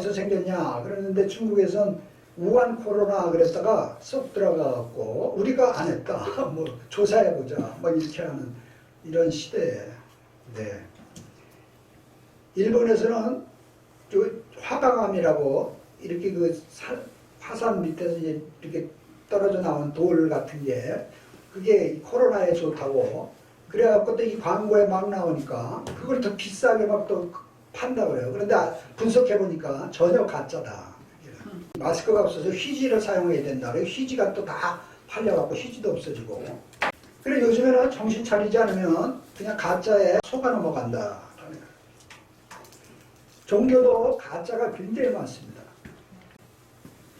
어디서 생겼냐 그랬는데 중국에선 우한 코로나 그랬다가 쏙 들어가갖고 우리가 안 했다. 뭐 조사해보자. 막 이렇게 하는 이런 시대에. 네. 일본에서는 화강암이라고 이렇게 그 화산 밑에서 이렇게 떨어져 나온 돌 같은 게 그게 코로나에 좋다고 그래갖고 또 이 광고에 막 나오니까 그걸 더 비싸게 막 또 판다고 그래요. 그런데 분석해보니까 전혀 가짜다. 마스크가 없어서 휴지를 사용해야 된다. 휴지가 또 다 팔려갖고 휴지도 없어지고. 그래 요즘에는 정신 차리지 않으면 그냥 가짜에 속아 넘어간다. 종교도 가짜가 굉장히 많습니다.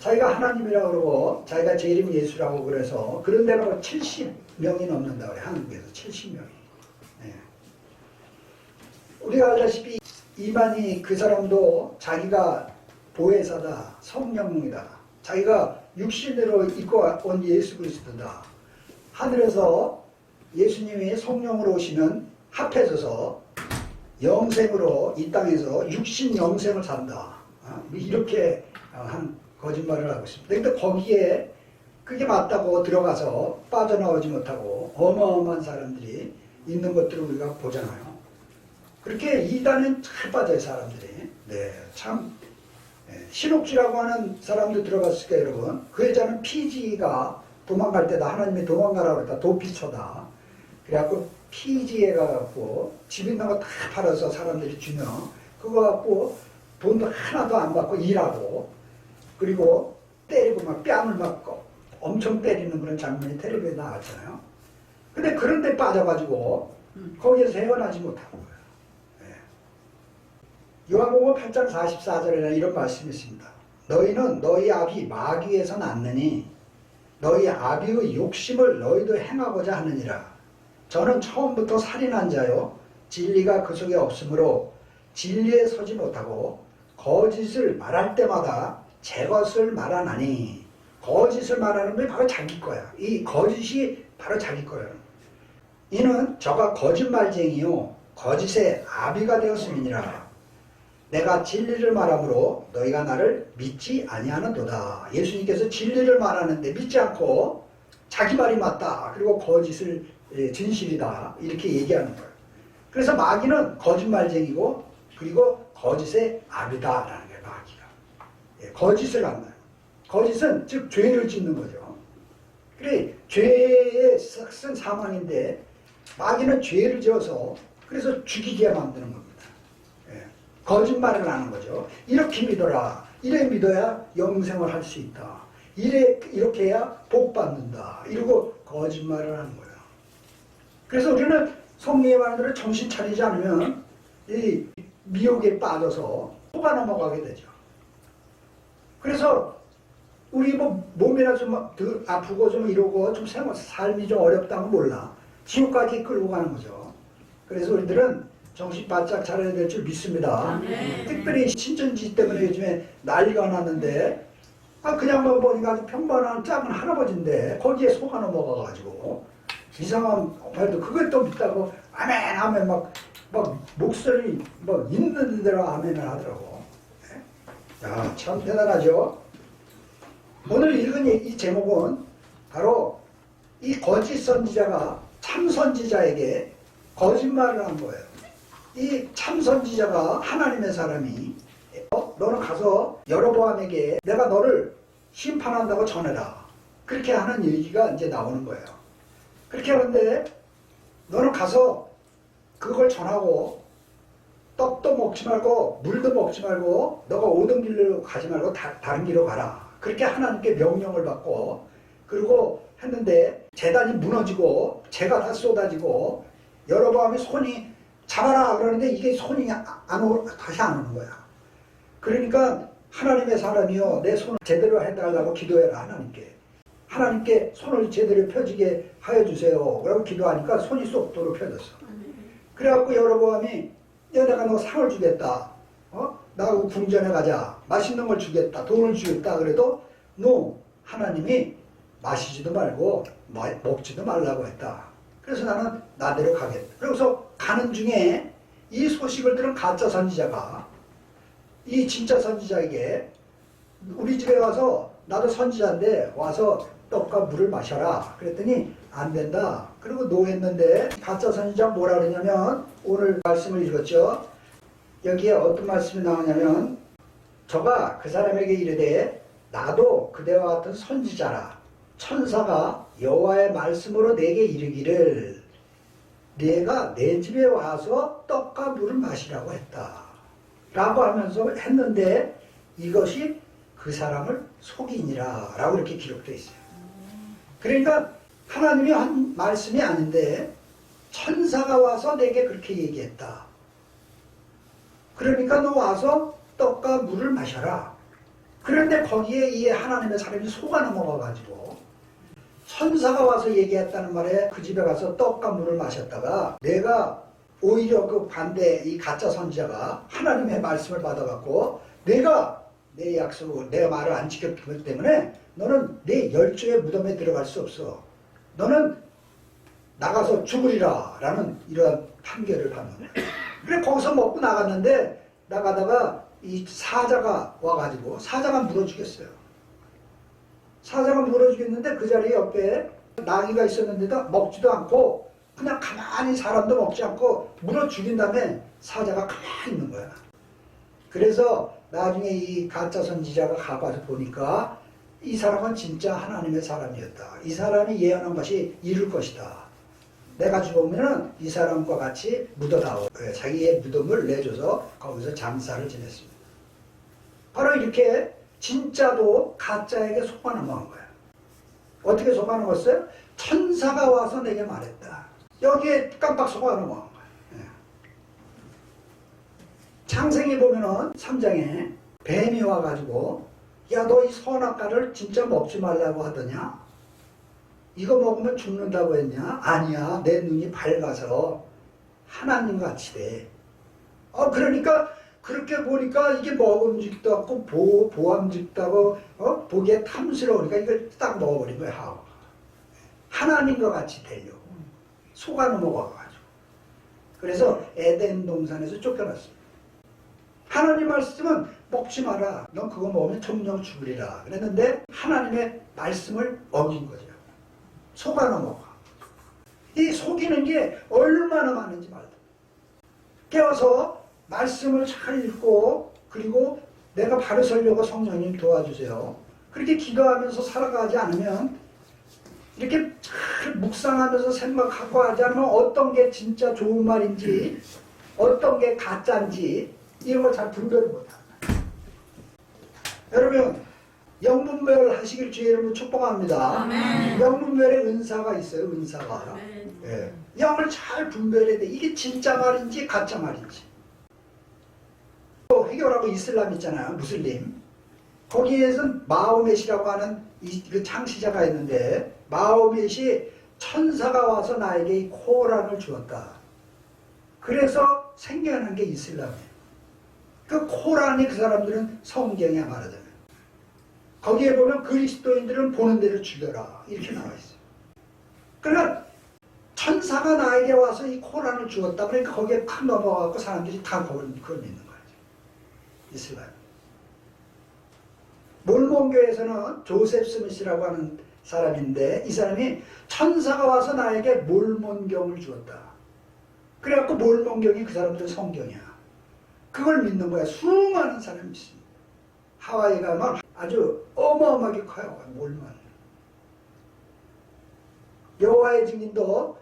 자기가 하나님이라고 그러고 자기가 제 이름 예수라고 그래서 그런 데로 70명이 넘는다고 그래요. 한국에서 70명이. 네. 우리가 알다시피 이만희 그 사람도 자기가 보혜사다, 성령이다. 자기가 육신으로 입고 온 예수 그리스도다. 하늘에서 예수님이 성령으로 오시면 합해져서 영생으로 이 땅에서 육신 영생을 산다. 이렇게 한 거짓말을 하고 있습니다. 근데 거기에 그게 맞다고 들어가서 빠져나오지 못하고 어마어마한 사람들이 있는 것들을 우리가 보잖아요. 그렇게 이단은 잘 빠져요, 사람들이. 네, 참. 신옥주라고 하는 사람도 들어갔을 거예요, 여러분. 그 여자는 피지가 도망갈 때다. 하나님이 도망가라고 했다. 도피처다. 그래갖고 피지에 가갖고 집 있는 거 다 팔아서 사람들이 주면 그거 갖고 돈도 하나도 안 받고 일하고 그리고 때리고 막 뺨을 맞고 엄청 때리는 그런 장면이 텔레비에 나왔잖아요. 근데 그런 데 빠져가지고 거기에서 헤어나지 못하는 거예요. 요한복음 8장 44절에는 이런 말씀이 있습니다. 너희는 너희 아비 마귀에서 났느니 너희 아비의 욕심을 너희도 행하고자 하느니라. 저는 처음부터 살인한 자요 진리가 그 속에 없으므로 진리에 서지 못하고 거짓을 말할 때마다 제 것을 말하나니. 거짓을 말하는 게 바로 자기 거야. 이 거짓이 바로 자기 거야. 이는 저가 거짓말쟁이요 거짓의 아비가 되었음이니라. 내가 진리를 말하므로 너희가 나를 믿지 아니하는도다. 예수님께서 진리를 말하는데 믿지 않고 자기 말이 맞다. 그리고 거짓을 진실이다. 이렇게 얘기하는 거예요. 그래서 마귀는 거짓말쟁이고 그리고 거짓의 아비다라는 거예요. 마귀가. 거짓을 한다. 거짓은 즉 죄를 짓는 거죠. 그래 죄의 삭은 사망인데 마귀는 죄를 지어서 그래서 죽이게 만드는 겁니다. 거짓말을 하는 거죠. 이렇게 믿어라. 이래 믿어야 영생을 할 수 있다. 이렇게 해야 복 받는다. 이러고 거짓말을 하는 거예요. 그래서 우리는 성령의 말대로 정신 차리지 않으면 이 미혹에 빠져서 속아 넘어가게 되죠. 그래서 우리 뭐 몸이나 좀 아프고 좀 이러고 좀 삶이 좀 어렵다면 몰라. 지옥까지 끌고 가는 거죠. 그래서 우리들은 정신 바짝 차려야 될 줄 믿습니다. 특별히 신천지 때문에 요즘에 난리가 났는데 그냥 뭐 보니까 아주 평범한 작은 할아버지인데 거기에 속아 넘어가가지고 이상한 말도 그걸 또 믿다고 아멘 하면 막 목소리 막 있는 대로 아멘을 하더라고. 야, 참 대단하죠. 오늘 읽은 이 제목은 바로 이 거짓 선지자가 참 선지자에게 거짓말을 한 거예요. 이 참선지자가 하나님의 사람이 너는 가서 여로보암에게 내가 너를 심판한다고 전해라. 그렇게 하는 얘기가 이제 나오는 거예요. 그렇게 하는데 너는 가서 그걸 전하고 떡도 먹지 말고 물도 먹지 말고 너가 오던 길로 가지 말고 다른 길로 가라. 그렇게 하나님께 명령을 받고 그리고 했는데 제단이 무너지고 재가 다 쏟아지고 여로보암의 손이 잡아라 그러는데 이게 손이 다시 안 오는 거야. 그러니까 하나님의 사람이요 내 손을 제대로 해달라고 기도해라. 하나님께 손을 제대로 펴지게 하여 주세요. 그러고 기도하니까 손이 쏙도로 펴졌어. 그래갖고 여로보암이 내가 너 상을 주겠다. 나하고 궁전에 가자. 맛있는 걸 주겠다. 돈을 주겠다. 그래도 너 하나님이 마시지도 말고 먹지도 말라고 했다. 그래서 나는 나대로 가겠다. 그래서 가는 중에 이 소식을 들은 가짜 선지자가 이 진짜 선지자에게 우리 집에 와서 나도 선지자인데 와서 떡과 물을 마셔라. 그랬더니 안 된다. 그리고 노했는데 가짜 선지자 뭐라 그러냐면 오늘 말씀을 읽었죠. 여기에 어떤 말씀이 나오냐면 저가 그 사람에게 이르되 나도 그대와 같은 선지자라. 천사가 여호와의 말씀으로 내게 이르기를 내가 내 집에 와서 떡과 물을 마시라고 했다. 라고 하면서 했는데 이것이 그 사람을 속이니라 라고 이렇게 기록되어 있어요. 그러니까 하나님이 한 말씀이 아닌데 천사가 와서 내게 그렇게 얘기했다. 그러니까 너 와서 떡과 물을 마셔라. 그런데 거기에 이 하나님의 사람이 속아 넘어가가지고 천사가 와서 얘기했다는 말에 그 집에 가서 떡과 물을 마셨다가 내가 오히려 그 반대 이 가짜 선지자가 하나님의 말씀을 받아갖고 내가 내 약속을 내 말을 안 지켰기 때문에 너는 내 열조의 무덤에 들어갈 수 없어. 너는 나가서 죽으리라 라는 이러한 판결을 받는 거예요. 그래 거기서 먹고 나갔는데 나가다가 이 사자가 와가지고 사자가 물어 죽였어요. 사자가 물어 죽였는데 그 자리 옆에 나귀가 있었는데도 먹지도 않고 그냥 가만히 사람도 먹지 않고 물어 죽인 다음에 사자가 가만히 있는 거야. 그래서 나중에 이 가짜 선지자가 가봐서 보니까 이 사람은 진짜 하나님의 사람이었다. 이 사람이 예언한 것이 이룰 것이다. 내가 죽으면 이 사람과 같이 묻어다오. 자기의 무덤을 내줘서 거기서 장사를 지냈습니다. 바로 이렇게 진짜도 가짜에게 속아 넘어간 거야. 어떻게 속아 넘었어요? 천사가 와서 내게 말했다. 여기에 깜빡 속아 넘어간 거야. 창세기 보면은 3장에 뱀이 와가지고 야 너 이 선악과를 진짜 먹지 말라고 하더냐? 이거 먹으면 죽는다고 했냐? 아니야. 내 눈이 밝아서 하나님같이 돼. 그러니까 그렇게 보니까 이게 먹음직도 않고 보암직도 하고 보기에 탐스러우니까 이걸 딱 먹어버린 거야. 하와가. 하나님과 같이 되려고. 속아 넘어가가지고. 그래서 에덴 동산에서 쫓겨났습니다. 하나님 말씀은 먹지 마라. 넌 그거 먹으면 정령 죽으리라. 그랬는데 하나님의 말씀을 어긴 거죠. 속아 넘어가. 이 속이는 게 얼마나 많은지 말다. 깨워서 말씀을 잘 읽고 그리고 내가 바로 서려고 성령님 도와주세요. 그렇게 기도하면서 살아가지 않으면 이렇게 잘 묵상하면서 생각하고 하지 않으면 어떤 게 진짜 좋은 말인지 어떤 게 가짜인지 이런 걸 잘 분별을 못합니다. 여러분 영분별 하시길 주의 이름으로 축복합니다. 아멘. 영분별에 은사가 있어요. 은사가. 예. 영을 잘 분별해야 돼. 이게 진짜 말인지 가짜 말인지. 또 해결하고 이슬람 있잖아요. 무슬림. 거기에선 마호멧이라고 하는 그 창시자가 있는데 마호멧이 천사가 와서 나에게 이 코란을 주었다. 그래서 생겨난 게 이슬람이에요. 그 코란이 그 사람들은 성경이야 말하자면. 거기에 보면 그리스도인들은 보는 대로 죽여라 이렇게 나와 있어요. 그러니까 천사가 나에게 와서 이 코란을 주었다. 그러니까 거기에 팍 넘어가고 사람들이 다 그걸 믿는 거예요. 이슬람. 몰몬교에서는 조셉 스미스라고 하는 사람인데 이 사람이 천사가 와서 나에게 몰몬경을 주었다. 그래갖고 몰몬경이 그 사람들은 성경이야. 그걸 믿는 거야. 수많은 사람이 있습니다. 하와이 가면 아주 어마어마하게 커요. 몰몬. 여호와의 증인도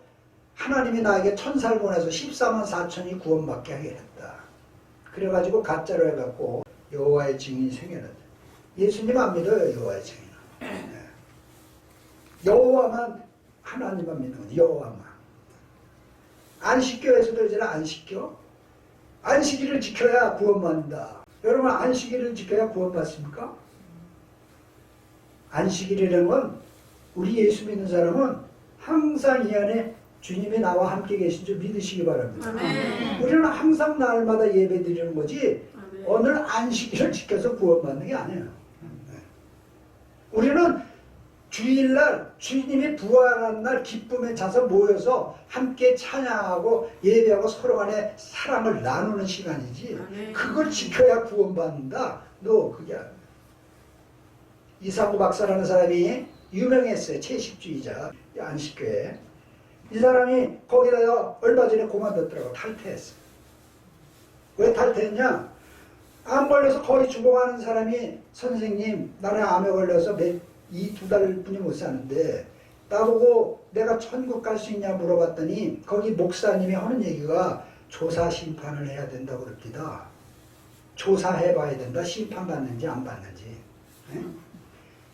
하나님이 나에게 천사를 보내서 14만 4천이 구원받게 하게 했다. 그래가지고 가짜로 해갖고 여호와의 증인이 생겨났다. 예수님 안 믿어요. 여호와의 증인은. 네. 여호와만 하나님만 믿는 거지. 여호와만. 안식교에서도 이제는 안식교. 안식일을 지켜야 구원받는다. 여러분 안식일을 지켜야 구원받습니까? 안식일이라는 건 우리 예수 믿는 사람은 항상 이 안에 주님이 나와 함께 계신 줄 믿으시기 바랍니다. 아멘. 우리는 항상 날마다 예배 드리는 거지 아멘. 오늘 안식일을 지켜서 구원받는 게 아니에요. 우리는 주일날 주님이 부활한 날 기쁨에 차서 모여서 함께 찬양하고 예배하고 서로 간에 사랑을 나누는 시간이지. 그걸 지켜야 구원받는다. 너 그게 아니야. 이상구 박사라는 사람이 유명했어요. 채식주의자. 안식교회. 이 사람이 거기다가 얼마 전에 그만뒀더라고. 탈퇴했어. 왜 탈퇴했냐? 암 걸려서 거의 죽어가는 사람이 선생님 나는 암에 걸려서 이 2달뿐이 못 사는데 나보고 내가 천국 갈 수 있냐 물어봤더니 거기 목사님이 하는 얘기가 조사 심판을 해야 된다고 그럽니다. 조사해 봐야 된다. 심판받는지 안 받는지. 네?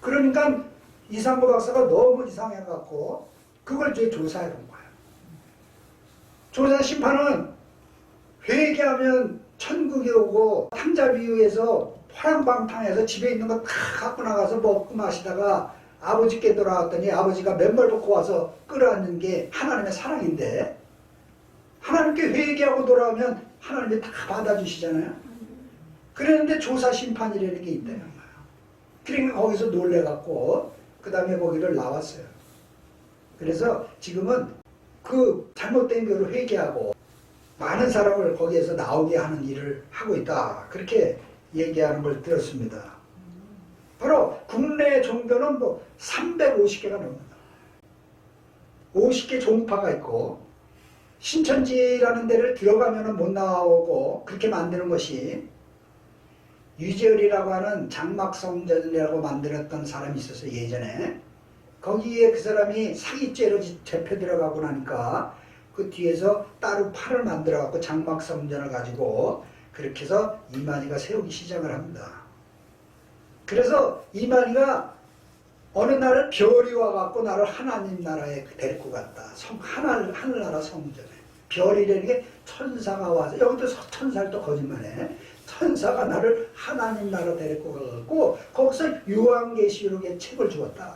그러니까 이상구 박사가 너무 이상해갖고 그걸 이제 조사해 본 거예요. 조사 심판은 회개하면 천국에 오고 탕자비유에서 화랑방탕해서 집에 있는 거 다 갖고 나가서 먹고 마시다가 아버지께 돌아왔더니 아버지가 맨발 벗고 와서 끌어안는 게 하나님의 사랑인데 하나님께 회개하고 돌아오면 하나님이 다 받아주시잖아요. 그랬는데 조사 심판이라는 게 있다는 거예요. 그러니까 거기서 놀래갖고 그 다음에 거기를 나왔어요. 그래서 지금은 그 잘못된 거를 회개하고 많은 사람을 거기에서 나오게 하는 일을 하고 있다. 그렇게 얘기하는 걸 들었습니다. 바로 국내 종교는 뭐 350개가 넘는다. 50개 종파가 있고 신천지라는 데를 들어가면 못 나오고 그렇게 만드는 것이 유재열이라고 하는 장막성전이라고 만들었던 사람이 있었어요. 예전에. 거기에 그 사람이 사기죄로 잡혀 들어가고 나니까 그 뒤에서 따로 팔을 만들어 갖고 장막성전을 가지고 그렇게 해서 이만희가 세우기 시작을 합니다. 그래서 이만희가 어느 날 별이 와갖고 나를 하나님 나라에 데리고 갔다. 하늘나라 성전에. 별이라는 게 천사가 와서, 여기도 천사를 또 거짓말해. 천사가 나를 하나님 나라 데리고 가갖고 거기서 요한계시록의 책을 주었다.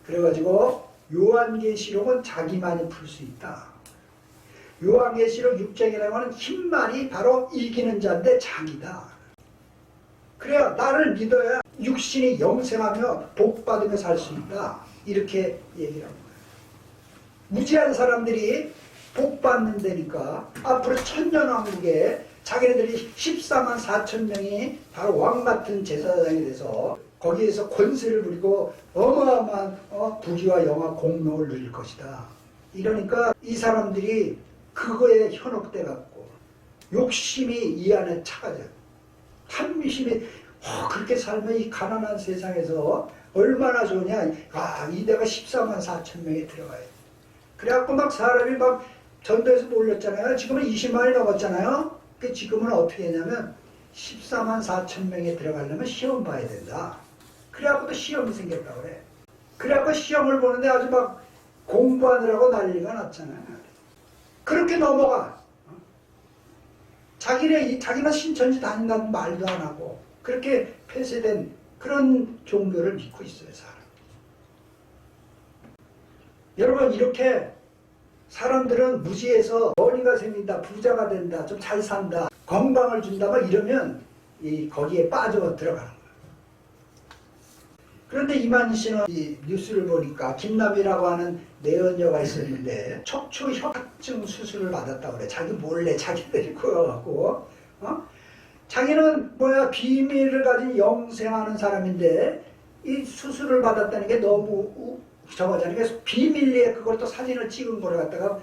그래가지고 요한계시록은 자기만이 풀 수 있다. 요한계시록 6장이라고 하는 흰말이 바로 이기는 자인데 자기다. 그래야 나를 믿어야 육신이 영생하며 복받으며 살 수 있다. 이렇게 얘기를 하는 거예요. 무지한 사람들이 복받는 데니까 앞으로 천년왕국에 자기네들이 14만 4천 명이 바로 왕같은 제사장이 돼서 거기에서 권세를 부리고 어마어마한 부귀와 영화 공명을 누릴 것이다. 이러니까 이 사람들이 그거에 현혹돼 갖고 욕심이 이 안에 차가져. 탐심이 그렇게 살면 이 가난한 세상에서 얼마나 좋으냐. 이 내가 14만 4천 명이 들어가야 돼. 그래갖고 막 사람이 막 전도에서 몰렸잖아요. 지금은 20만이 넘었잖아요. 그 지금은 어떻게 했냐면 14만 4천 명이 들어가려면 시험 봐야 된다. 그래갖고 또 시험이 생겼다고 그래. 그래갖고 시험을 보는데 아주 막 공부하느라고 난리가 났잖아요. 그렇게 넘어가. 자기는 신천지 다닌다는 말도 안 하고 그렇게 폐쇄된 그런 종교를 믿고 있어요, 사람. 여러분, 이렇게 사람들은 무지해서 머리가 생긴다, 부자가 된다, 좀 잘 산다, 건강을 준다, 막 이러면 거기에 빠져 들어가는 거예요. 그런데 이만희 씨는 이 뉴스를 보니까 김남희라고 하는 내연녀가 있었는데 척추 협착증 수술을 받았다고 그래. 자기 몰래 자기들이 구워갖고 자기는 비밀을 가진 영생하는 사람인데 이 수술을 받았다는 게 너무 저거잖아요. 그래서 비밀리에 그걸 또 사진을 찍은 거를 갖다가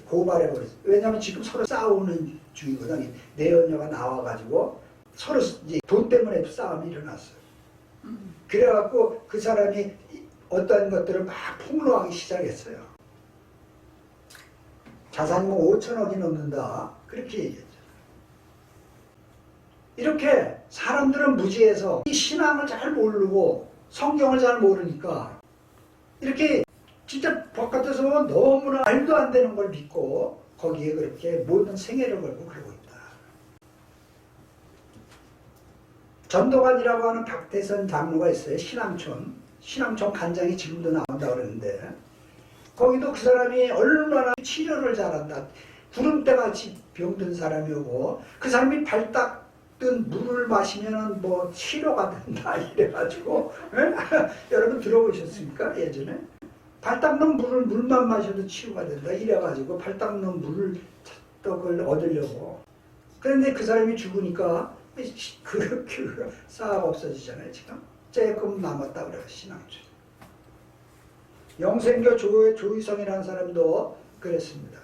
고발해버렸어요. 왜냐하면 지금 서로 싸우는 중이거든. 내연녀가 나와가지고 서로 이제 돈 때문에 싸움이 일어났어요. 그래갖고 그 사람이 어떤 것들을 막 폭로하기 시작했어요. 자산이 뭐 5천억이 넘는다. 그렇게 얘기했죠. 이렇게 사람들은 무지해서 이 신앙을 잘 모르고 성경을 잘 모르니까 이렇게 진짜 바깥에서 보면 너무나 말도 안 되는 걸 믿고 거기에 그렇게 모든 생애를 걸고 그러고 있다. 전도관이라고 하는 박태선 장로가 있어요. 신앙촌 간장이 지금도 나온다고 그러는데 거기도 그 사람이 얼마나 치료를 잘한다. 구름대같이 병든 사람이 오고 그 사람이 발 딱 어떤 물을 마시면은 뭐 치료가 된다 이래가지고 여러분 들어보셨습니까? 예전에 발 닦는 물만 마셔도 치유가 된다 이래가지고 발 닦는 물을 떡을 얻으려고. 그런데 그 사람이 죽으니까 그 싹 없어지잖아요. 지금 조금 남았다 그래요. 신앙주. 영생교 조희성이라는 사람도 그랬습니다.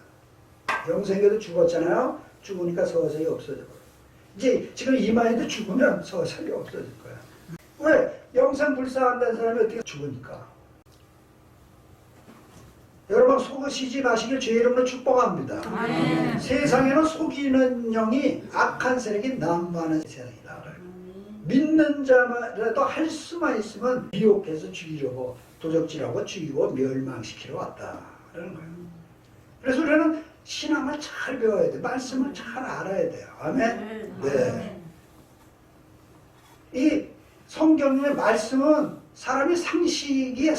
영생교도 죽었잖아요. 죽으니까 서서히 없어져 버려요. 이제 지금 이만희도 죽으면 서서히 없어질 거야. 왜? 영생 불사한다는 사람이 어떻게 죽으니까. 여러분 속으시지 마시길 주의 이름으로 축복합니다. 세상에는 속이는 영이 악한 세력이 난무하는 세상이다. 믿는 자라도 할 수만 있으면 미혹해서 죽이려고 도적질하고 죽이고 멸망시키러 왔다라는 거예요. 그래서 우리는 신앙을 잘 배워야 돼. 말씀을 잘 알아야 돼요. 아멘? 네. 이 성경의 말씀은 사람이 상식이에요.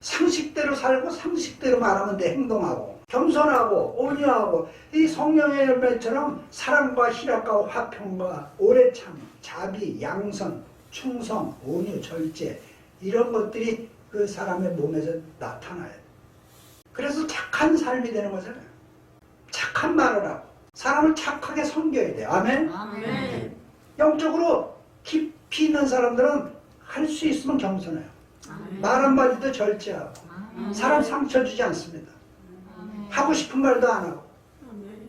상식대로 살고 상식대로 말하면 돼. 행동하고 겸손하고 온유하고 이 성령의 열매처럼 사랑과 희락과 화평과 오래참, 자비, 양선, 충성, 온유, 절제 이런 것들이 그 사람의 몸에서 나타나요. 그래서 착한 삶이 되는 거잖아요. 착한 말을 하고 사람을 착하게 섬겨야 돼요. 아멘? 아멘. 영적으로 깊이 있는 사람들은 할 수 있으면 겸손해요. 아멘. 말 한마디도 절제하고 아멘. 사람 상처 주지 않습니다. 아멘. 하고 싶은 말도 안 하고 아멘.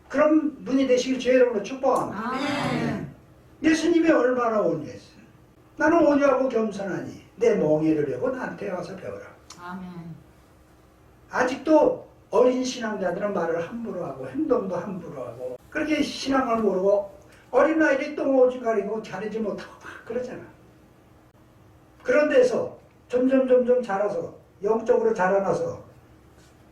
그런 분이 되시길 주의 이름으로 축복합니다. 아멘. 예수님이 얼마나 온유했어요. 나는 온유하고 겸손하니 내 멍에를 배고 나한테 와서 배우라. 아멘. 아직도 어린 신앙자들은 말을 함부로 하고 행동도 함부로 하고 그렇게 신앙을 모르고 어린아이들이 똥오줌 가리고 가리지 못하고 막 그러잖아. 그런 데서 점점 자라서 영적으로 자라나서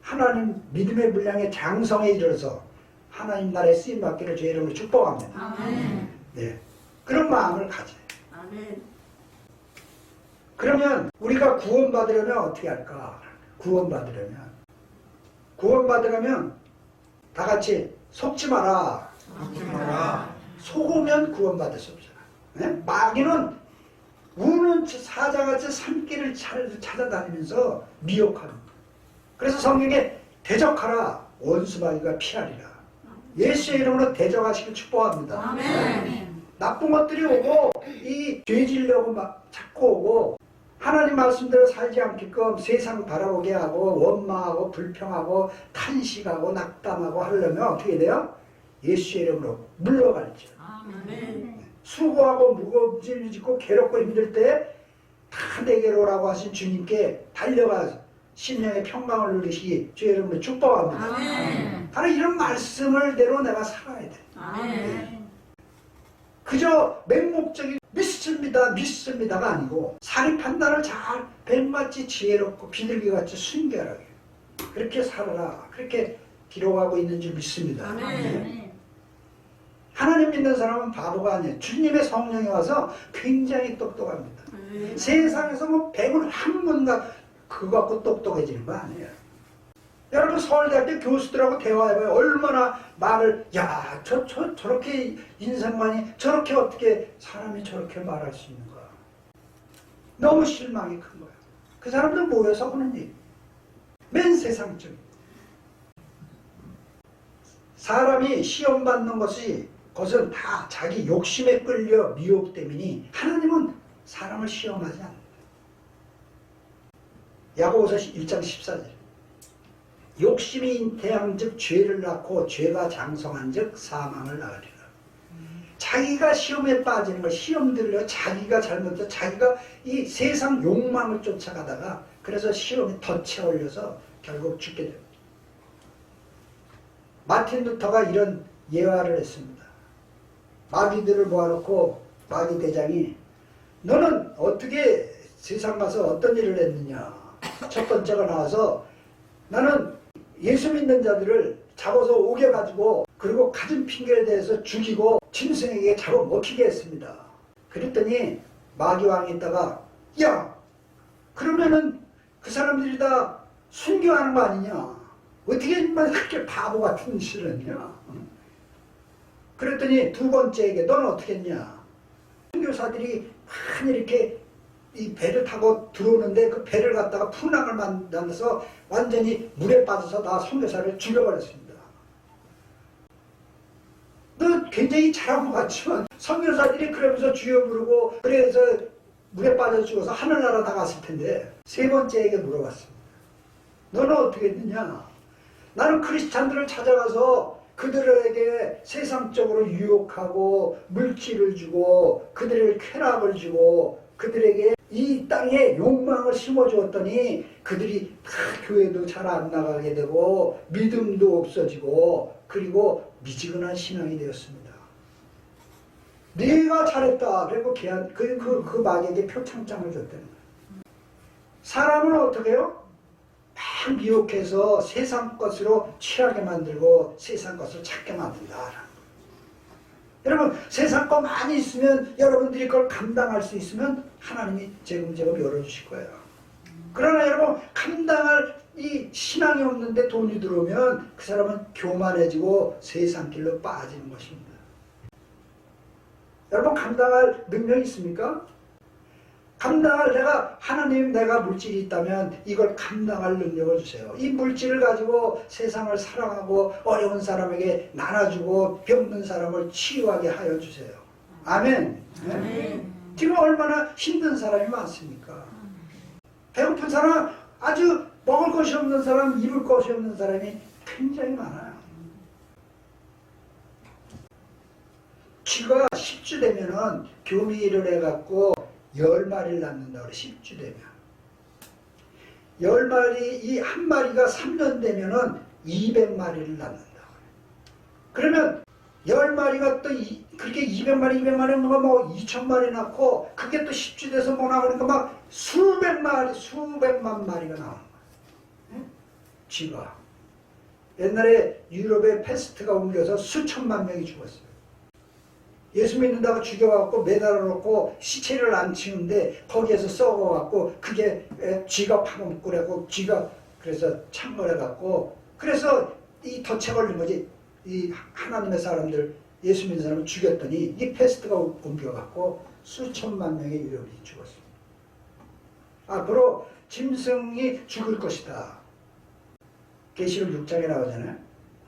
하나님 믿음의 분량의 장성에 이르러서 하나님 나라에 쓰임받기를 주의 이름으로 축복합니다. 아멘. 네, 그런 마음을 가져요. 아멘. 그러면 우리가 구원받으려면 어떻게 할까? 구원받으려면 다 같이 속지 마라. 속지 마라. 속으면 구원받을 수 없잖아. 네? 마귀는 우는 사자같이 산길을 찾아다니면서 미혹합니다. 그래서 성경에 대적하라 원수마귀가 피하리라. 예수의 이름으로 대적하시길 축복합니다. 아멘. 나쁜 것들이 오고 이 죄지려고 막 자꾸 오고 하나님 말씀대로 살지 않게끔 세상 바라보게 하고 원망하고 불평하고 탄식하고 낙담하고 하려면 어떻게 돼요? 예수의 이름으로 물러갈죠. 아멘. 수고하고 무거움을 짓고 괴롭고 힘들 때 다 내게로 오라고 하신 주님께 달려가 심령의 평강을 누리시기 주의 이름으로 축복합니다. 아멘. 바로 이런 말씀을 대로 내가 살아야 돼. 아멘. 그저 맹목적인 믿습니다가 아니고 사리 판단을 잘 뱀같이 지혜롭고 비둘기같이 순결하게 그렇게 살아라. 그렇게 기록하고 있는 줄 믿습니다. 아멘. 하나님 믿는 사람은 바보가 아니에요. 주님의 성령이 와서 굉장히 똑똑합니다. 세상에서 뭐 100을 한 분가 그거 갖고 똑똑해지는 거 아니에요. 여러분 서울대학교 교수들하고 대화해봐요. 얼마나 말을 저렇게 인상만이 저렇게 어떻게 사람이 저렇게 말할 수 있는 거야. 너무 실망이 큰 거야. 그 사람들 모여서 하는 일. 맨 세상적인. 사람이 시험 받는 것은 다 자기 욕심에 끌려 미혹됨이니 하나님은 사람을 시험하지 않는다. 야고보서 1장 14절. 욕심이 잉태한즉 죄를 낳고 죄가 장성한즉 사망을 낳으리라. 자기가 시험에 빠지는 거, 시험 들려 자기가 잘못해서 자기가 이 세상 욕망을 쫓아가다가 그래서 시험에 덫에 올려서 결국 죽게 됩니다. 마틴 루터가 이런 예화를 했습니다. 마귀들을 모아놓고 마귀 대장이 너는 어떻게 세상 가서 어떤 일을 했느냐. 첫 번째가 나와서 나는 예수 믿는 자들을 잡아서 오게 가지고 그리고 가진 핑계에 대해서 죽이고 짐승에게 잡아먹히게 했습니다. 그랬더니 마귀왕이 있다가 야 그러면은 그 사람들이 다 순교하는 거 아니냐. 어떻게 인만 그렇게 바보 같은 짓을 했냐. 그랬더니 두 번째에게 너는 어떻게 했냐? 선교사들이 많이 이렇게 이 배를 타고 들어오는데 그 배를 갖다가 풍랑을 만나서 완전히 물에 빠져서 다 선교사를 죽여버렸습니다. 너 굉장히 잘한 것 같지만 선교사들이 그러면서 주여 부르고 그래서 물에 빠져 죽어서 하늘나라 나갔을 텐데 세 번째에게 물어봤습니다. 너는 어떻게 했느냐? 나는 크리스찬들을 찾아가서 그들에게 세상적으로 유혹하고 물질을 주고 그들에게 쾌락을 주고 그들에게 이 땅에 욕망을 심어주었더니 그들이 다 교회도 잘 안 나가게 되고 믿음도 없어지고 그리고 미지근한 신앙이 되었습니다. 네가 잘했다. 그리고 그 마귀에게 표창장을 줬다는 거예요. 사람은 어떻게 해요? 막 미혹해서 세상 것으로 취하게 만들고 세상 것을 찾게 만든다. 여러분 세상 거 많이 있으면 여러분들이 그걸 감당할 수 있으면 하나님이 제금제금 열어주실 거예요. 그러나 여러분 감당할 이 신앙이 없는데 돈이 들어오면 그 사람은 교만해지고 세상 길로 빠지는 것입니다. 여러분 감당할 능력이 있습니까? 감당할 내가 물질이 있다면 이걸 감당할 능력을 주세요. 이 물질을 가지고 세상을 사랑하고 어려운 사람에게 나눠주고 병든 사람을 치유하게 하여 주세요. 아멘. 네? 지금 얼마나 힘든 사람이 많습니까? 배고픈 사람, 아주 먹을 것이 없는 사람, 입을 것이 없는 사람이 굉장히 많아요. 쥐가 10주 되면은 교미를 해갖고 10마리를 낳는다 그래. 10주 되면 10마리, 이 한 마리가 3년 되면은 200마리를 낳는다 그래. 그러면 10마리가 또 그렇게 200마리 뭐 2000마리 낳고 그게 또 10주 돼서 뭐 나오니까 막 수백만 마리가 나오는 거야. 쥐가 옛날에 유럽에 패스트가 옮겨서 수천만 명이 죽었어요. 예수 믿는다고 죽여갖고 매달아 놓고 시체를 안 치우는데 거기에서 썩어갖고 그게 쥐가 파먹고 그래갖고 쥐가 그래서 창궐해갖고 그래서 이 덫에 걸린 거지. 이 하나님의 사람들 예수 믿는 사람을 죽였더니 이 패스트가 옮겨갖고 수천만 명의 유럽인이 죽었습니다. 앞으로 짐승이 죽을 것이다. 계시록 6장에 나오잖아요.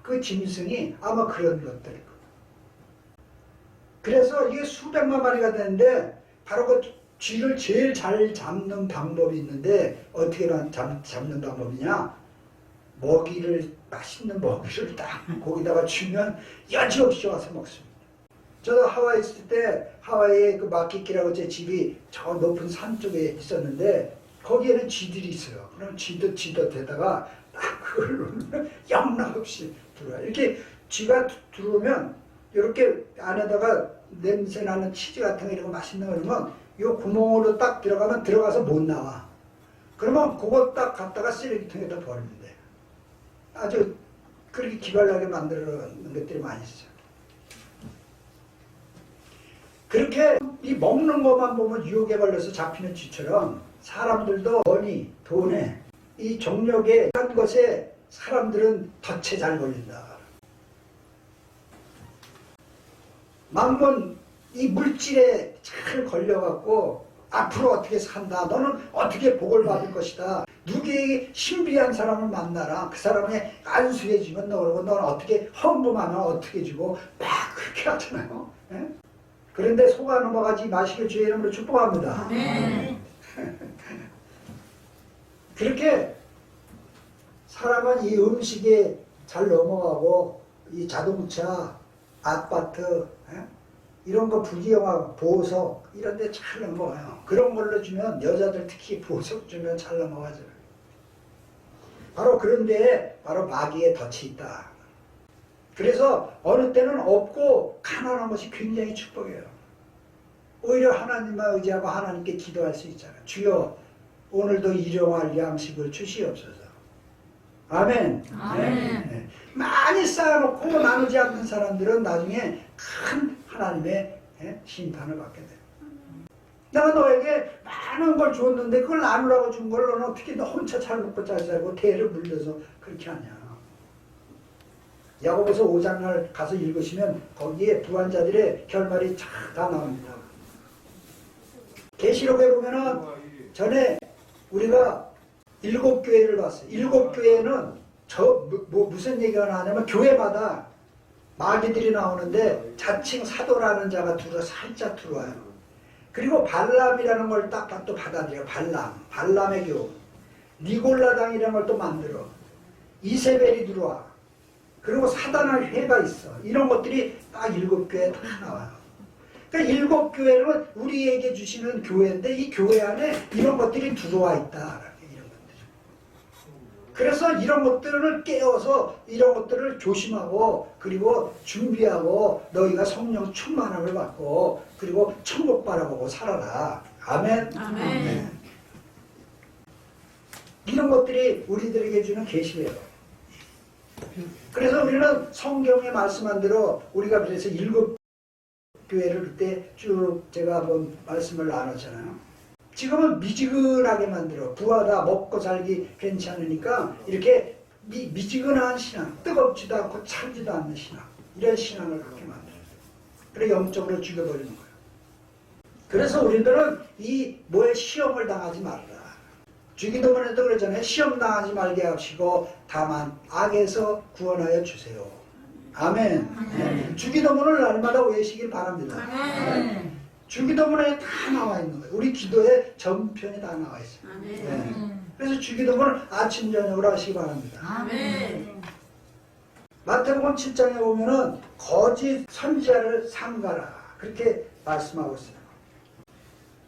그 짐승이 아마 그런 것들일 거예요. 그래서 이게 수백만 마리가 되는데 바로 그 쥐를 제일 잘 잡는 방법이 있는데 어떻게 잡는 방법이냐? 맛있는 먹이를 딱 거기다가 주면 여지없이 와서 먹습니다. 저도 하와이 있을 때 하와이에 그 마키키라고 제 집이 저 높은 산 쪽에 있었는데 거기에는 쥐들이 있어요. 그럼 쥐덫에다가 딱 그걸 놓으면 영락없이 들어와요. 이렇게 쥐가 들어오면 이렇게 안에다가 냄새나는 치즈 같은 거 이런 거 맛있는 거 넣으면 이 구멍으로 딱 들어가면 들어가서 못 나와. 그러면 그거 딱 갖다가 쓰레기통에다 버리면 돼. 아주 그렇게 기발하게 만들어 놓은 것들이 많이 있어요. 그렇게 이 먹는 것만 보면 유혹에 걸려서 잡히는 쥐처럼 사람들도 돈에 이 정력에 한 것에 사람들은 덫에 잘 걸린다. 만번 이 물질에 잘 걸려갖고 앞으로 어떻게 산다. 너는 어떻게 복을 받을 것이다. 누구에게 신비한 사람을 만나라. 그 사람의 안수해주면 너는 어떻게 헌금하면 어떻게 주고 막 그렇게 하잖아요. 예? 그런데 속아 넘어가지 마시길 주의 이름으로 축복합니다. 네. 그렇게 사람은 이 음식에 잘 넘어가고 이 자동차, 아파트 이런 거 부귀영화, 보석 이런 데 잘 넘어가요. 그런 걸로 주면 여자들 특히 보석 주면 잘 넘어가죠. 바로 그런 데에 바로 마귀의 덫이 있다. 그래서 어느 때는 없고 가난한 것이 굉장히 축복이에요. 오히려 하나님만 의지하고 하나님께 기도할 수 있잖아요. 주여 오늘도 일용할 양식을 주시옵소서. 아멘. 아멘. 네. 많이 쌓아놓고 나누지 않는 사람들은 나중에 큰 하나님의 심판을 받게 돼요. 내가 너에게 많은 걸 줬는데 그걸 나누라고 준 걸 너는 어떻게 너 혼자 잘 먹고 잘 살고 대를 물려서 그렇게 하냐. 야고보서 5장을 가서 읽으시면 거기에 부한자들의 결말이 다 나옵니다. 계시록에 보면은 전에 우리가 7교회를 봤어요. 7교회는 무슨 얘기가 나냐면 교회마다 마귀들이 나오는데 자칭 사도라는 자가 살짝 들어와요. 그리고 발람이라는 걸 딱 또 받아들여요. 발람의 교. 니골라당이라는 걸 또 만들어. 이세벨이 들어와. 그리고 사단의 회가 있어. 이런 것들이 딱 7교회에 다 나와요. 그러니까 7교회는 우리에게 주시는 교회인데 이 교회 안에 이런 것들이 들어와 있다. 이런 것들. 그래서 이런 것들을 깨워서 이런 것들을 조심하고 그리고 준비하고 너희가 성령 충만함을 받고 그리고 천국 바라보고 살아라. 아멘. 아멘. 이런 것들이 우리들에게 주는 계시예요. 그래서 우리는 성경에 말씀한 대로 우리가 그래서 7교회를 그때 쭉 제가 한번 말씀을 나눴잖아요. 지금은 미지근하게 만들어. 부하다 먹고 살기 괜찮으니까 이렇게 미지근한 신앙, 뜨겁지도 않고 차지도 않는 신앙, 이런 신앙을 그렇게 만들어요. 그래 영적으로 죽여버리는 거예요. 그래서 우리들은 이 시험을 당하지 말라. 주기도문에도 그러잖아요. 시험 당하지 말게 하시고 다만 악에서 구원하여 주세요. 아멘. 아멘. 주기도문을 날마다 외우시길 바랍니다. 아멘. 주기도문에 다 나와 있는 거예요. 우리 기도에 전편이 다 나와 있어요. 아멘. 네. 그래서 주기도문을 아침 저녁으로 하시기 바랍니다. 아멘. 마태복음 7장에 보면은 거짓 선지자를 삼가라 그렇게 말씀하고 있어요.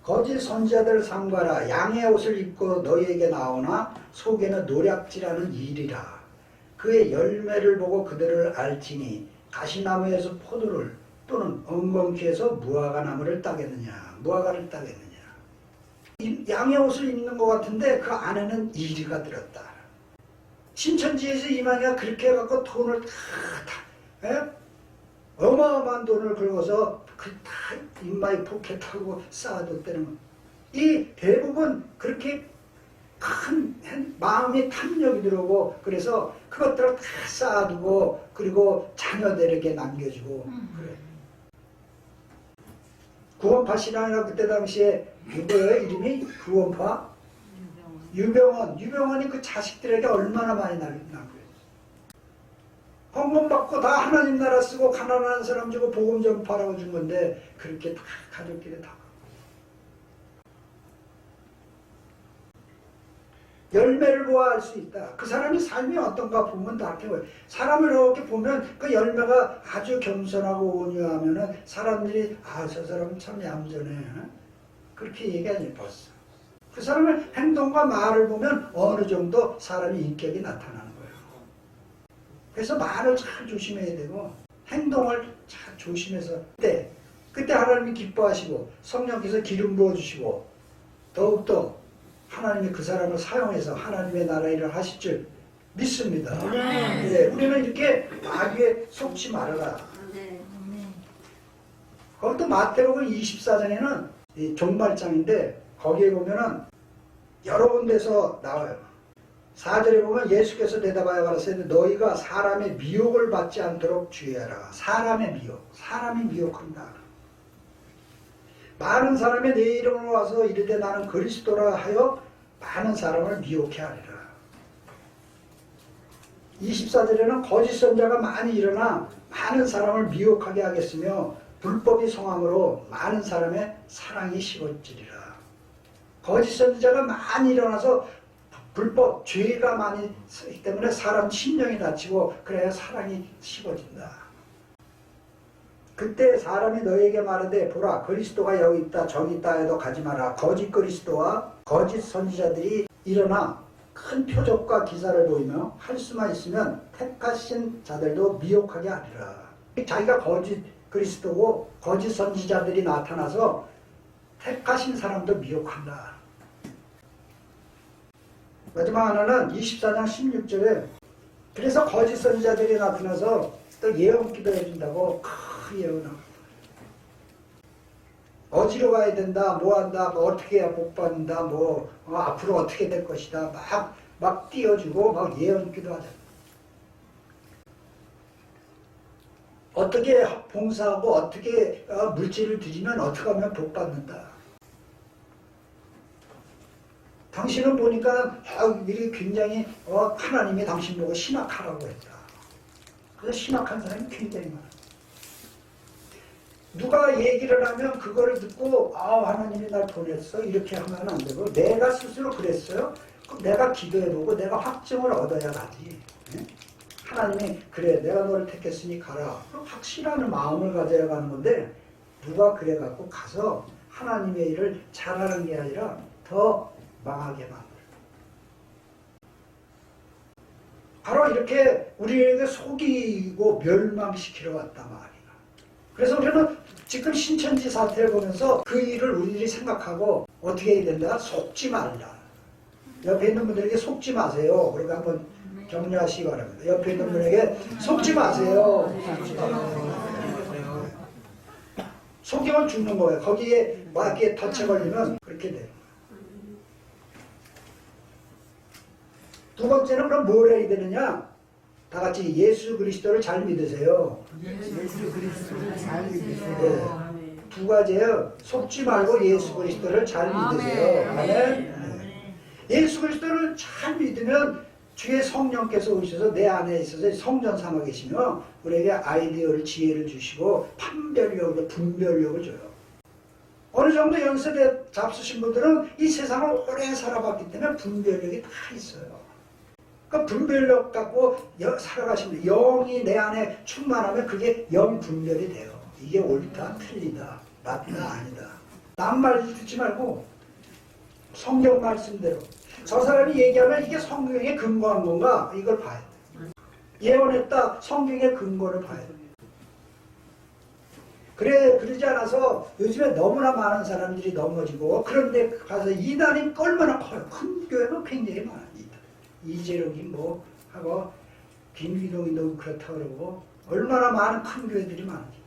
거짓 선지자들을 삼가라. 양의 옷을 입고 너희에게 나오나 속에는 노략질하는 일이라. 그의 열매를 보고 그들을 알지니 가시나무에서 포도를 또는 엉겅퀴에서 무화과나무를 따겠느냐. 무화과를 따겠느냐. 양의 옷을 입는 것 같은데 그 안에는 이리가 들었다. 신천지에서 이만희가 그렇게 해갖고 돈을 어마어마한 돈을 긁어서 다 인마이 포켓하고 쌓아뒀다는 거. 이 대부분 그렇게 큰 마음이 탐욕이 들어오고 그래서 그것들을 다 쌓아두고 그리고 자녀들에게 남겨주고 그래. 구원파 신앙이라 그때 당시에 누구예요? 이름이 구원파? 유병원이 그 자식들에게 얼마나 많이 남겨줬어요. 헌금 받고 다 하나님 나라 쓰고 가난한 사람 주고 복음 전파라고 준 건데 그렇게 다 가족끼리 다 열매를 보아 알 수 있다. 그 사람이 삶이 어떤가 보면 다 알게 보여요. 사람을 이렇게 보면 그 열매가 아주 겸손하고 온유하면은 사람들이 저 사람은 참 얌전해. 그렇게 얘기하지 벌써. 그 사람의 행동과 말을 보면 어느 정도 사람의 인격이 나타나는 거예요. 그래서 말을 잘 조심해야 되고 행동을 잘 조심해서 그때 하나님이 기뻐하시고 성령께서 기름 부어주시고 더욱더 하나님이 그 사람을 사용해서 하나님의 나라 일을 하실 줄 믿습니다. 네, 우리는 이렇게 마귀에 속지 말아라. 거기 또 마태복음 24장에는 종말장인데 거기에 보면은 여러 군데서 나와요. 4절에 보면 예수께서 대답하여 가라사대 너희가 사람의 미혹을 받지 않도록 주의하라. 사람의 미혹. 사람이 미혹한다. 많은 사람이 내 이름으로 와서 이르되 나는 그리스도라 하여 많은 사람을 미혹해 하리라. 24절에는 거짓 선자가 많이 일어나 많은 사람을 미혹하게 하겠으며 불법이 성함으로 많은 사람의 사랑이 식어지리라. 거짓 선지자가 많이 일어나서 불법, 죄가 많이 있기 때문에 사람 심령이 다치고 그래야 사랑이 식어진다. 그때 사람이 너에게 말하되 보라 그리스도가 여기 있다 저기 있다 해도 가지 마라. 거짓 그리스도와 거짓 선지자들이 일어나 큰 표적과 기사를 보이며 할 수만 있으면 택하신 자들도 미혹하게 하리라. 자기가 거짓 그리스도고 거짓 선지자들이 나타나서 택하신 사람도 미혹한다. 마지막 하나는 24장 16절에 그래서 거짓 선지자들이 나타나서 또 예언 기도해준다고 큰 예언하고 어디로 가야 된다 뭐 한다 뭐 어떻게 해야 복 받는다 뭐 앞으로 어떻게 될 것이다 막 띄워주고 막 예언 기도하잖아. 어떻게 봉사하고 어떻게 물질을 드리면 어떻게 하면 복 받는다. 당신은 보니까 이렇게 굉장히 하나님이 당신 보고 신학하라고 했다. 그래서 신학한 사람이 굉장히 많아. 누가 얘기를 하면 그거를 듣고 하나님이 날 보냈어 이렇게 하면 안 되고 내가 스스로 그랬어요. 그럼 내가 기도해보고 내가 확증을 얻어야 가지. 하나님이 그래 내가 너를 택했으니 가라. 그럼 확실한 마음을 가져야 가는 건데 누가 그래갖고 가서 하나님의 일을 잘하는 게 아니라 더 망하게 만들어. 바로 이렇게 우리에게 속이고 멸망시키러 왔단 말이야. 그래서 우리는 지금 신천지 사태를 보면서 그 일을 우리들이 생각하고 어떻게 해야 된다? 속지 말라. 옆에 있는 분들에게 속지 마세요. 그리고 한번 격려하시기 바랍니다. 옆에 있는 분에게 속지 마세요. 속이면 죽는 거예요. 거기에 와기에 덫에 걸리면 그렇게 돼요. 두 번째는 그럼 뭘 해야 되느냐? 다 같이 예수 그리스도를 잘 믿으세요. 예수 그리스도를 잘 믿으세요. 네. 두 가지예요. 속지 말고 예수 그리스도를 잘 믿으세요. 아멘. 예수 그리스도를 잘 믿으면 주의 성령께서 오셔서 내 안에 있어서 성전 삼아 계시며 우리에게 아이디어를 지혜를 주시고 판별력을 분별력을 줘요. 어느 정도 연습에 잡수신 분들은 이 세상을 오래 살아봤기 때문에 분별력이 다 있어요. 그 분별력 갖고 살아가시면 영이 내 안에 충만하면 그게 영 분별이 돼요. 이게 옳다, 틀리다, 맞다, 아니다. 남 말 듣지 말고 성경 말씀대로 저 사람이 얘기하면 이게 성경에 근거한 건가? 이걸 봐야 돼. 예언했다, 성경의 근거를 봐야 돼. 그러지 않아서 요즘에 너무나 많은 사람들이 넘어지고 그런데 가서 이단이 얼마나 커요. 큰 교회는 굉장히 많아요. 이재력이 뭐 하고 김기동이 너무 그렇다 그러고 얼마나 많은 큰 교회들이 많은지.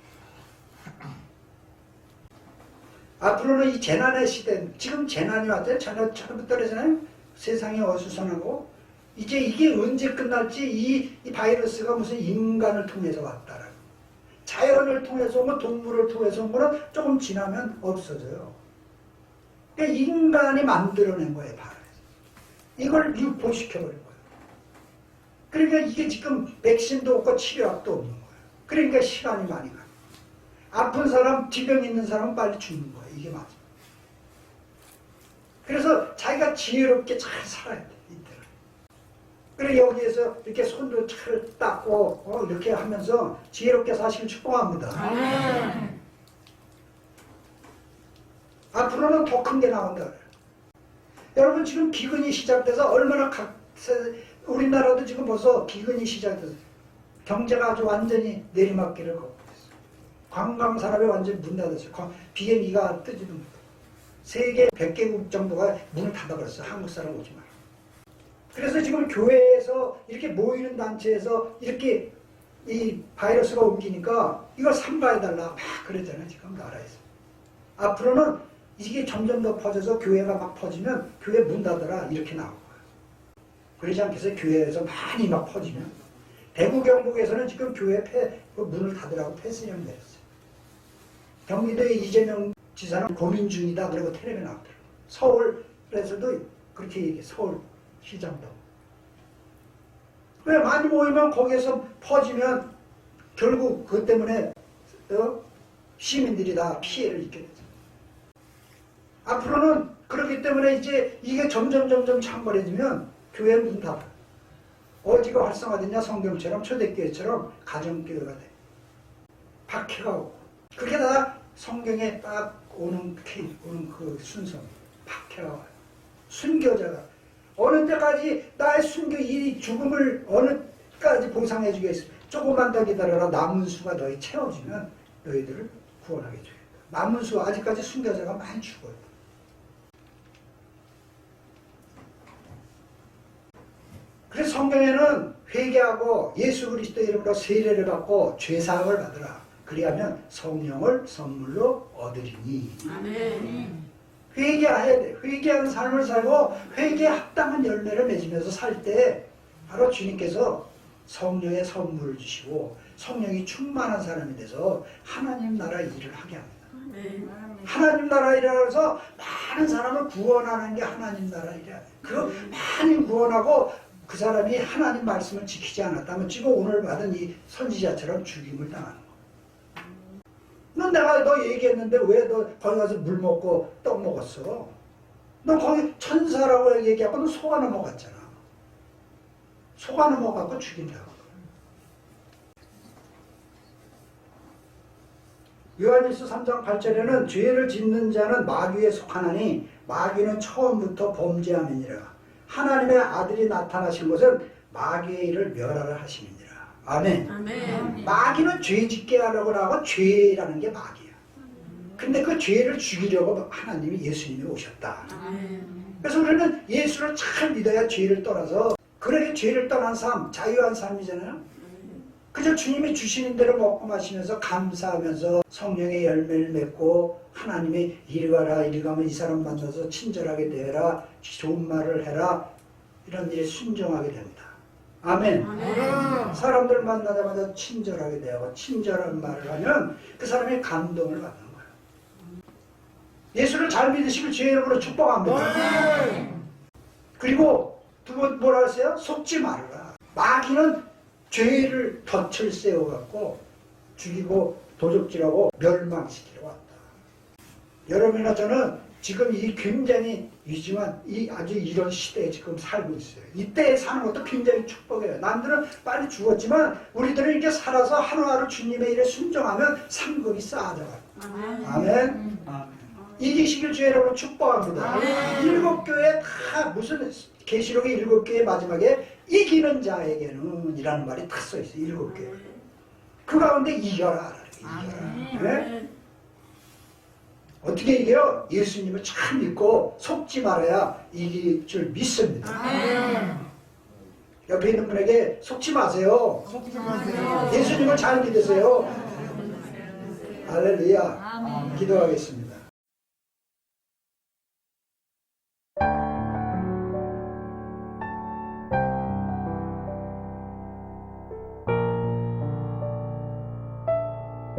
앞으로는 이 재난의 시대, 지금 재난이 왔잖아요. 처음부터 그러잖아요. 세상이 어수선하고 이제 이게 언제 끝날지 이 바이러스가 무슨 인간을 통해서 왔다라고. 자연을 통해서 오면 동물을 통해서 온 거는 조금 지나면 없어져요. 그러니까 인간이 만들어낸 거예요. 바로. 이걸 유포시켜버린 거예요. 그러니까 이게 지금 백신도 없고 치료약도 없는 거예요. 그러니까 시간이 많이 가요. 아픈 사람, 지병 있는 사람은 빨리 죽는 거예요. 이게 맞아요. 그래서 자기가 지혜롭게 잘 살아야 돼. 이때는. 그래 여기에서 이렇게 손도 잘 닦고 이렇게 하면서 지혜롭게 사시길 축복합니다. 앞으로는 더 큰 게 나온다. 여러분 지금 기근이 시작돼서 얼마나 우리나라도 지금 벌써 기근이 시작돼서 경제가 아주 완전히 내리막길을 걷고 있어요. 관광 산업이 완전히 문 닫았어요. 비행기가 뜨지도 못해요. 세계 100개국 정도가 문을 닫아버렸어요. 한국 사람 오지 마라. 그래서 지금 교회에서 이렇게 모이는 단체에서 이렇게 이 바이러스가 옮기니까 이걸 삼가해달라 막 그러잖아요. 지금 나라에서. 앞으로는 이게 점점 더 퍼져서 교회가 막 퍼지면 교회 문 닫아라 이렇게 나올 거예요. 그러지 않겠어요? 교회에서 많이 막 퍼지면. 대구 경북에서는 지금 교회 문을 닫으라고 폐쇄령 내렸어요. 경기도의 이재명 지사는 고민 중이다 그리고 텔레비에 나왔더라고요. 서울에서도 그렇게 얘기해. 서울시장도. 왜 많이 모이면 거기에서 퍼지면 결국 그것 때문에 시민들이 다 피해를 입게 되죠. 앞으로는 그렇기 때문에 이제 이게 점점 창궐해지면 교회 문 닫아. 어디가 활성화됐냐? 성경처럼 초대교회처럼 가정교회가 돼. 박해가 오고. 그게 다 성경에 딱 오는 그 순서. 박해가 와요. 순교자가. 어느 때까지 나의 이 죽음을 어느 때까지 보상해 주겠습니다. 조금만 더 기다려라. 남은 수가 너희 채워지면 너희들을 구원하게 주겠다. 남은 수 아직까지 순교자가 많이 죽어요. 그래서 성경에는 회개하고 예수 그리스도 이름으로 세례를 받고 죄사함을 받으라. 그리하면 성령을 선물로 얻으리니. 아멘. 회개해야 돼. 회개하는 삶을 살고 회개에 합당한 열매를 맺으면서 살 때 바로 주님께서 성령의 선물을 주시고 성령이 충만한 사람이 돼서 하나님 나라 일을 하게 합니다. 하나님 나라 일을 해서 많은 사람을 구원하는 게 하나님 나라 일이야. 그 많이 구원하고 그 사람이 하나님 말씀을 지키지 않았다면 지금 오늘 받은 이 선지자처럼 죽임을 당하는 거야. 내가 너 얘기했는데 왜 너 거기 가서 물 먹고 떡 먹었어? 너 거기 천사라고 얘기하고 너 속아 넘어갔잖아. 속아 넘어가고 죽인다고. 요한일서 3장 8절에는 죄를 짓는 자는 마귀에 속하나니 마귀는 처음부터 범죄함이니라. 하나님의 아들이 나타나신 것은 마귀의 일을 멸하라 하심이니라. 아멘. 아멘. 마귀는 죄 짓게 하려고 하고 죄라는 게 마귀야. 근데 그 죄를 죽이려고 하나님이 예수님이 오셨다. 그래서 우리는 예수를 잘 믿어야 죄를 떠나서 그렇게 죄를 떠난 삶, 자유한 삶이잖아요. 그저 주님이 주시는 대로 먹고 마시면서 감사하면서 성령의 열매를 맺고 하나님이 이리 가라 이리 가면 이 사람 만나서 친절하게 대해라 좋은 말을 해라 이런 일에 순종하게 됩니다. 아멘. 사람들 만나자마자 친절하게 대하고 친절한 말을 하면 그 사람이 감동을 받는 거예요. 예수를 잘 믿으시고 주의 이름으로 축복합니다. 그리고 두 번 뭐라 했어요? 속지 말아라. 마귀는 죄를 덫을 세워갖고 죽이고 도적질하고 멸망시키러 왔다. 여러분이나 저는 지금 이 굉장히 위중한 이 아주 이런 시대에 지금 살고 있어요. 이때에 사는 것도 굉장히 축복이에요. 남들은 빨리 죽었지만 우리들은 이렇게 살아서 하루하루 주님의 일에 순종하면 상급이 쌓아져가요. 아멘. 이기시길 주의 이름으로 축복합니다. 7교회 다 무슨 계시록의 7교회 마지막에 이기는 자에게는 이라는 말이 다 써있어요. 7교회. 그 가운데 이겨라. 이겨라. 네? 어떻게 이겨요? 예수님을 참 믿고 속지 말아야 이길 줄 믿습니다. 옆에 있는 분에게 속지 마세요. 속지 마세요. 예수님을 잘 믿으세요. 할렐루야. 기도하겠습니다.